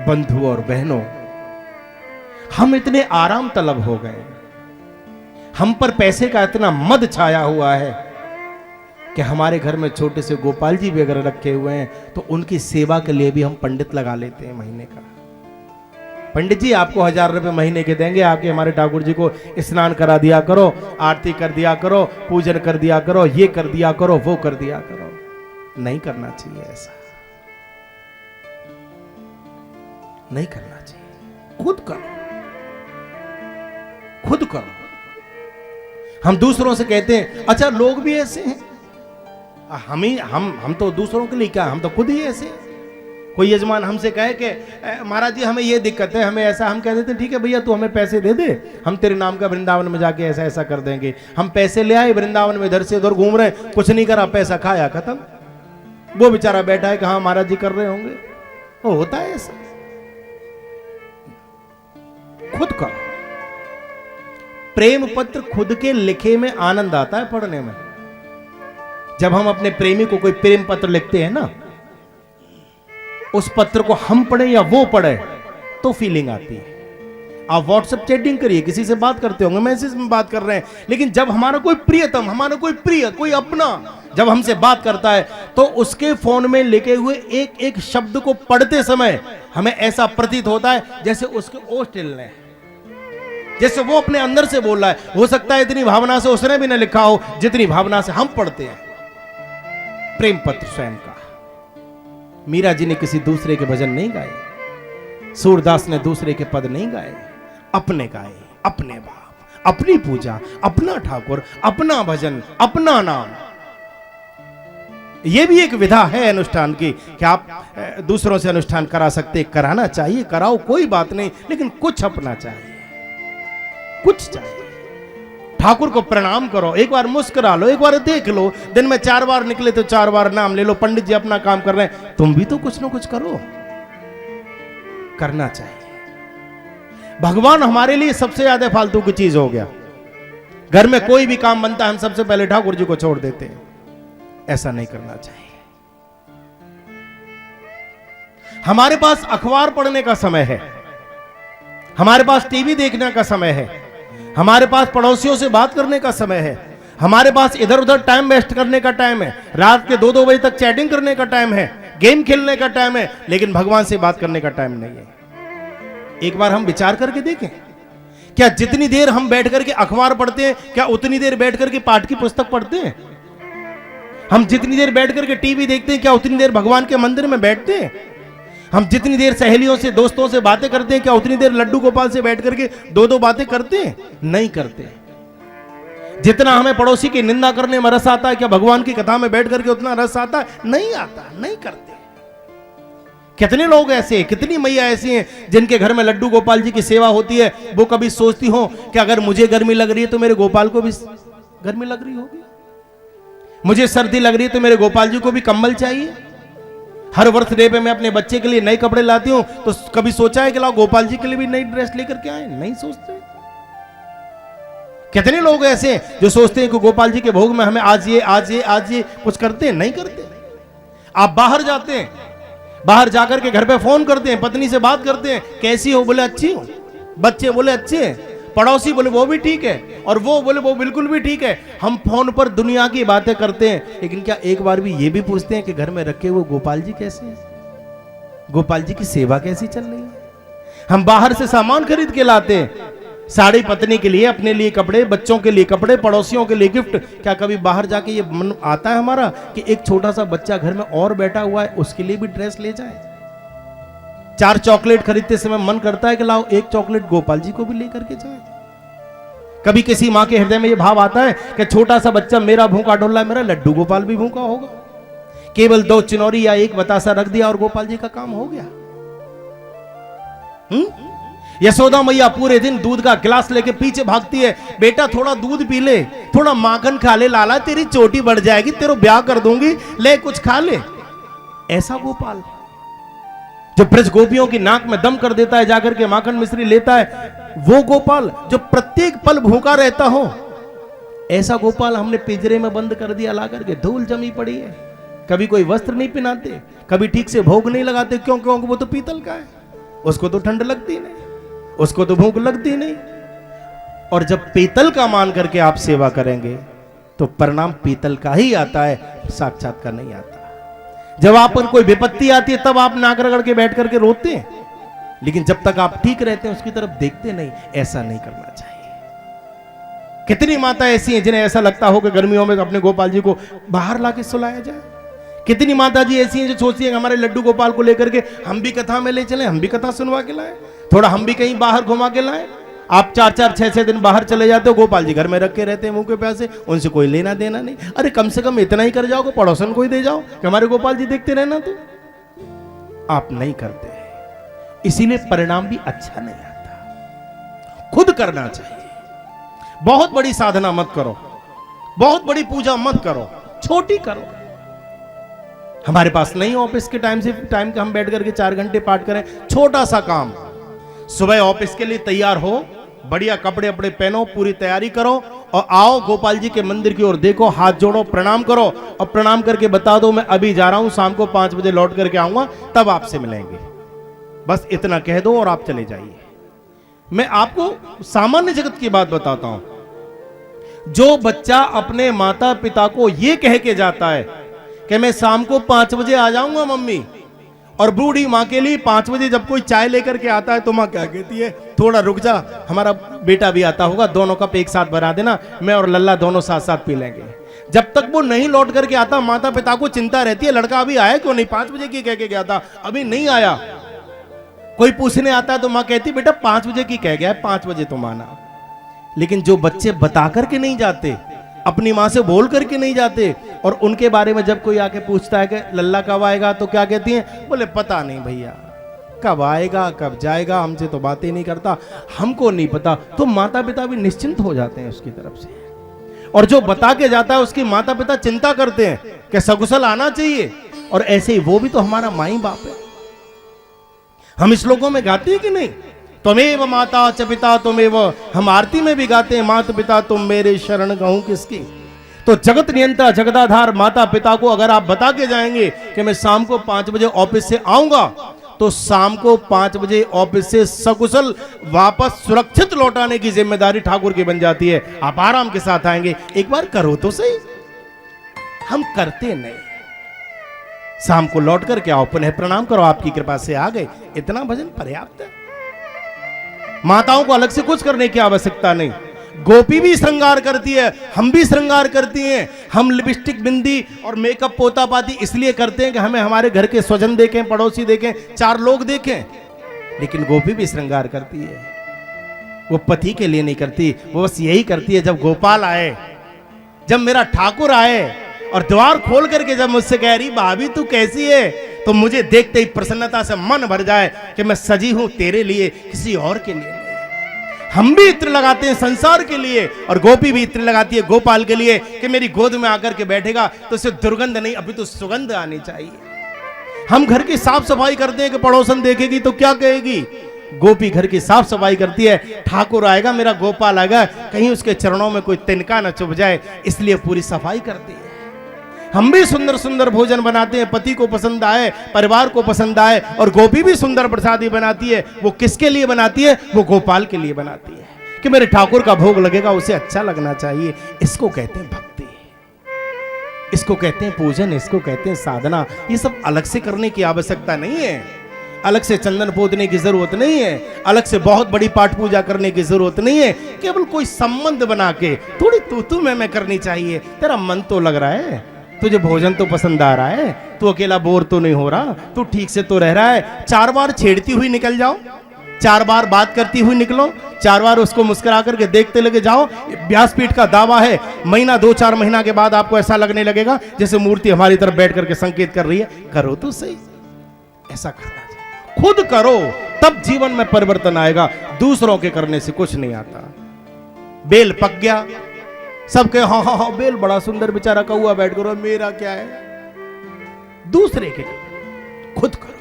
बंधु और बहनों, हम इतने आराम तलब हो गए, हम पर पैसे का इतना मद छाया हुआ है कि हमारे घर में छोटे से गोपाल जी भी अगर रखे हुए हैं तो उनकी सेवा के लिए भी हम पंडित लगा लेते हैं महीने का। पंडित जी आपको 1000 रुपए महीने के देंगे, आपके हमारे ठाकुर जी को स्नान करा दिया करो, आरती कर दिया करो, पूजन कर दिया करो, ये कर दिया करो, वो कर दिया करो। नहीं करना चाहिए, ऐसा नहीं करना चाहिए। खुद करो, खुद करो। हम दूसरों से कहते हैं अच्छा लोग भी ऐसे हैं, हम तो दूसरों के लिए क्या, हम तो खुद ही ऐसे हैं। कोई यजमान हमसे कहे कि महाराज जी हमें ये दिक्कत है, हमें ऐसा, हम कह देते हैं ठीक है भैया तू हमें पैसे दे दे, हम तेरे नाम का वृंदावन में जाके ऐसा ऐसा कर देंगे। हम पैसे ले आए, वृंदावन में इधर से उधर घूम रहे, कुछ नहीं करा, पैसा खाया, खत्म। वो बेचारा बैठा है कि हाँ महाराज जी कर रहे होंगे। वो होता है ऐसा। खुद करो। प्रेम पत्र खुद के लिखे में आनंद आता है पढ़ने में। जब हम अपने प्रेमी को कोई प्रेम पत्र लिखते हैं ना, उस पत्र को हम पढ़े या वो पढ़े तो फीलिंग आती है। आप व्हाट्सएप चैटिंग करिए, किसी से बात करते होंगे, मैसेज में बात कर रहे हैं, लेकिन जब हमारा कोई प्रियतम, हमारा कोई प्रिय, कोई अपना जब हमसे बात करता है तो उसके फोन में लिखे हुए एक एक शब्द को पढ़ते समय हमें ऐसा प्रतीत होता है जैसे उसके ओठ हिल रहे हैं, जैसे वो अपने अंदर से बोल रहा है। हो सकता है इतनी भावना से उसने भी ना लिखा हो जितनी भावना से हम पढ़ते हैं प्रेम पत्र स्वयं का। मीरा जी ने किसी दूसरे के भजन नहीं गाए, सूरदास ने दूसरे के पद नहीं गाए, अपने गाए, अपने भाव, अपनी पूजा, अपना ठाकुर, अपना भजन, अपना नाम। यह भी एक विधा है अनुष्ठान की कि आप दूसरों से अनुष्ठान करा सकते, कराना चाहिए, कराओ, कोई बात नहीं, लेकिन कुछ अपना चाहिए, कुछ चाहिए। ठाकुर को प्रणाम करो, एक बार मुस्कुरा लो, एक बार देख लो, दिन में 4 बार निकले तो 4 बार नाम ले लो। पंडित जी अपना काम कर रहे हैं, तुम भी तो कुछ ना कुछ करो, करना चाहिए। भगवान हमारे लिए सबसे ज्यादा फालतू की चीज हो गया। घर में कोई भी काम बनता है हम सबसे पहले ठाकुर जी को छोड़ देते हैं। ऐसा नहीं करना चाहिए। हमारे पास अखबार पढ़ने का समय है, हमारे पास टीवी देखने का समय है, हमारे पास पड़ोसियों से बात करने का समय है, हमारे पास इधर उधर टाइम वेस्ट करने का टाइम है, रात के 2-2 बजे तक चैटिंग करने का टाइम है, गेम खेलने का टाइम है, लेकिन भगवान से बात करने का टाइम नहीं है। एक बार हम विचार करके देखें, क्या जितनी देर हम बैठ करके अखबार पढ़ते हैं क्या उतनी देर बैठ करके पाठ की पुस्तक पढ़ते हैं? हम जितनी देर बैठ करके टीवी देखते हैं क्या उतनी देर भगवान के मंदिर में बैठते हैं? हम जितनी देर सहेलियों से, दोस्तों से बातें करते हैं क्या उतनी देर लड्डू गोपाल से बैठ करके 2-2 बातें करते हैं? नहीं करते। जितना हमें पड़ोसी की निंदा करने में रस आता है क्या भगवान की कथा में बैठ करके उतना रस आता है? नहीं आता, नहीं करते। कितने लोग ऐसे हैं, कितनी मैया ऐसी हैं जिनके घर में लड्डू गोपाल जी की सेवा होती है, वो कभी सोचती हो कि अगर मुझे गर्मी लग रही है तो मेरे गोपाल को भी गर्मी लग रही होगी, मुझे सर्दी लग रही है तो मेरे गोपाल जी को भी कंबल चाहिए। हर बर्थडे पे मैं अपने बच्चे के लिए नए कपड़े लाती हूं तो कभी सोचा है कि लाओ गोपाल जी के लिए भी नई ड्रेस लेकर के आए? नहीं सोचते। कितने लोग ऐसे हैं जो सोचते हैं कि गोपाल जी के भोग में हमें आज ये कुछ करते हैं? नहीं करते। आप बाहर जाते हैं, बाहर जाकर के घर पे फोन करते हैं, पत्नी से बात करते हैं, कैसी हो? बोले अच्छी हो। बच्चे बोले अच्छे हैं, पड़ोसी बोले वो भी ठीक है, और वो बोले वो बिल्कुल भी ठीक है। हम फोन पर दुनिया की बातें करते हैं, लेकिन क्या एक बार भी ये भी पूछते हैं कि घर में रखे हुए गोपाल जी कैसे हैं, गोपाल जी की सेवा कैसी चल रही है? हम बाहर से सामान खरीद के लाते हैं, साड़ी पत्नी के लिए, अपने लिए कपड़े, बच्चों के लिए कपड़े, पड़ोसियों के लिए गिफ्ट। क्या कभी बाहर जाके ये मन आता है हमारा कि एक छोटा सा बच्चा घर में और बैठा हुआ है, उसके लिए भी ड्रेस ले जाए? 4 चॉकलेट खरीदते समय मन करता है कि लाओ 1 चॉकलेट गोपाल जी को भी लेकर के जाए। कभी किसी मां के हृदय में यह भाव आता है कि छोटा सा बच्चा मेरा भूखा डोला है, मेरा लड्डू गोपाल भी भूखा होगा। केवल 2 चिनौरी या 1 बतासा रख दिया और गोपाल जी का काम हो गया। यशोदा मैया पूरे दिन दूध का गिलास लेके पीछे भागती है, बेटा थोड़ा दूध पी ले, थोड़ा माखन खा ले, लाला तेरी चोटी बढ़ जाएगी, तेरा ब्याह कर दूंगी, ले कुछ खा ले। ऐसा गोपाल जो ब्रज गोपियों की नाक में दम कर देता है, जाकर के माखन मिश्री लेता है, वो गोपाल जो प्रत्येक पल भूखा रहता हो, ऐसा गोपाल हमने पिंजरे में बंद कर दिया ला करके। धूल जमी पड़ी है, कभी कोई वस्त्र नहीं पहनाते, कभी ठीक से भोग नहीं लगाते। क्यों? क्योंकि वो तो पीतल का है, उसको तो ठंड लगती नहीं, उसको तो भूख लगती नहीं। और जब पीतल का मान करके आप सेवा करेंगे तो परिणाम पीतल का ही आता है, साक्षात का नहीं आता। जब आप पर कोई विपत्ति आती है तब आप नाक रगड़ के बैठ करके रोते हैं, लेकिन जब तक आप ठीक रहते हैं उसकी तरफ देखते नहीं। ऐसा नहीं करना चाहिए। कितनी माता ऐसी हैं जिन्हें ऐसा लगता हो कि गर्मियों में अपने गोपाल जी को बाहर लाके सुलाया जाए। कितनी माता जी ऐसी हैं जो सोचती हैं हमारे लड्डू गोपाल को लेकर के हम भी कथा में ले चलें, हम भी कथा सुनवा के लाएं, थोड़ा हम भी कहीं बाहर घुमा के लाएं। आप 4-4, 6-6 दिन बाहर चले जाते हो, गोपाल जी घर में रख के रहते हैं मुंह के प्यासे, उनसे कोई लेना देना नहीं। अरे कम से कम इतना ही कर जाओ, पड़ोसन को ही दे जाओ कि हमारे गोपाल जी देखते रहना। तो आप नहीं करते, इसीलिए परिणाम भी अच्छा नहीं आता। खुद करना चाहिए। बहुत बड़ी साधना मत करो, बहुत बड़ी पूजा मत करो, छोटी करो। हमारे पास नहीं ऑफिस के टाइम के हम बैठ करके 4 घंटे पाठ करें, छोटा सा काम। सुबह ऑफिस के लिए तैयार हो, बढ़िया कपड़े अपने पहनो, पूरी तैयारी करो और आओ गोपाल जी के मंदिर की ओर देखो, हाथ जोड़ो, प्रणाम करो और प्रणाम करके बता दो मैं अभी जा रहा हूं, शाम को 5 बजे लौट करके आऊंगा, तब आपसे मिलेंगे। बस इतना कह दो और आप चले जाइए। मैं आपको सामान्य जगत की बात बताता हूं। जो बच्चा अपने माता पिता को यह कह के जाता है कि मैं शाम को 5 बजे आ जाऊंगा मम्मी, और बूढ़ी माँ के लिए 5 बजे जब कोई चाय लेकर के आता है तो माँ क्या कहती है, थोड़ा रुक जा, हमारा बेटा भी आता होगा, दोनों कप एक साथ बना देना, मैं और लल्ला दोनों साथ साथ पी लेंगे। जब तक वो नहीं लौट करके आता माता पिता को चिंता रहती है, लड़का अभी आया क्यों नहीं, 5 बजे की कह के गया था अभी नहीं आया। कोई पूछने आता है तो माँ कहती बेटा 5 बजे की कह गया है, 5 बजे तुम आना। लेकिन जो बच्चे बता करके नहीं जाते, अपनी माँ से बोल करके नहीं जाते, और उनके बारे में जब कोई आके पूछता है कि लल्ला कब आएगा, तो क्या कहती हैं, बोले पता नहीं भैया, कब आएगा कब जाएगा, हमसे तो बातें नहीं करता, हमको नहीं पता। तो माता पिता भी निश्चिंत हो जाते हैं उसकी तरफ से। और जो बता के जाता है उसकी माता पिता चिंता करते हैं कि सकुशल आना चाहिए, और ऐसे ही वो भी तो हमारा माई बाप है। हम श्लोकों में गाते हैं कि नहीं, त्वमेव माता च पिता त्वमेव, हम आरती में भी गाते हैं माता पिता तुम मेरे शरण गहूं किसकी। तो जगत नियंता जगदाधार माता पिता को अगर आप बता के जाएंगे कि मैं शाम को 5 बजे ऑफिस से आऊंगा, तो शाम को 5 बजे ऑफिस से सकुशल वापस सुरक्षित लौटाने की जिम्मेदारी ठाकुर की बन जाती है। आप आराम के साथ आएंगे। एक बार करो तो सही, हम करते नहीं। शाम को लौट करके आओ, पुनः प्रणाम करो, आपकी कृपा से आ गए, इतना भजन पर्याप्त है। माताओं को अलग से कुछ करने की आवश्यकता नहीं। गोपी भी श्रृंगार करती है, हम भी श्रृंगार करती हैं। हम लिपस्टिक, बिंदी और मेकअप, पोता पाती इसलिए करते हैं कि हमें हमारे घर के स्वजन देखें, पड़ोसी देखें, 4 लोग देखें। लेकिन गोपी भी श्रृंगार करती है, वो पति के लिए नहीं करती, वो बस यही करती है जब गोपाल आए, जब मेरा ठाकुर आए और द्वार खोल करके जब मुझसे कह रही भाभी तू कैसी है, तो मुझे देखते ही प्रसन्नता से मन भर जाए कि मैं सजी हूं तेरे लिए, किसी और के लिए नहीं। हम भी इत्र लगाते हैं संसार के लिए, और गोपी भी इत्र लगाती है गोपाल के लिए कि मेरी गोद में आकर के बैठेगा तो उसे दुर्गंध नहीं, अभी तो सुगंध आनी चाहिए। हम घर की साफ सफाई करते हैं कि पड़ोसन देखेगी तो क्या कहेगी। गोपी घर की साफ सफाई करती है, ठाकुर आएगा, मेरा गोपाल आएगा, कहीं उसके चरणों में कोई तिनका न चुभ जाए, इसलिए पूरी सफाई करती है। हम भी सुंदर सुंदर भोजन बनाते हैं, पति को पसंद आए, परिवार को पसंद आए, और गोपी भी सुंदर प्रसादी बनाती है। वो किसके लिए बनाती है, वो गोपाल के लिए बनाती है कि मेरे ठाकुर का भोग लगेगा, उसे अच्छा लगना चाहिए। इसको कहते हैं भक्ति, इसको कहते हैं पूजन, इसको कहते हैं साधना। ये सब अलग से करने की आवश्यकता नहीं है, अलग से चंदन पोतने की जरूरत नहीं है, अलग से बहुत बड़ी पाठ पूजा करने की जरूरत नहीं है। केवल कोई संबंध बना के थोड़ी तू मैं करनी चाहिए। तेरा मन तो लग रहा है, तुझे भोजन तो पसंद आ रहा है, तू अकेला बोर तो नहीं हो रहा, तू ठीक से तो रह रहा है। 4 बार छेड़ती हुई निकल जाओ, 4 बार बात करती हुई निकलो, 4 बार उसको मुस्कुरा करके देखते लगे जाओ। व्यासपीठ का दावा है, महीना 2-4 महीना के बाद आपको ऐसा लगने लगेगा जैसे मूर्ति हमारी तरफ बैठ करके संकेत कर रही है। करो तो सही, ऐसा करना चाहिए। खुद करो तब जीवन में परिवर्तन आएगा, दूसरों के करने से कुछ नहीं आता। बेल पक गया, सबके हाँ हाँ हाँ बेल बड़ा सुंदर, बेचारा कौआ बैठ करो, मेरा क्या है। दूसरे के खुद करो।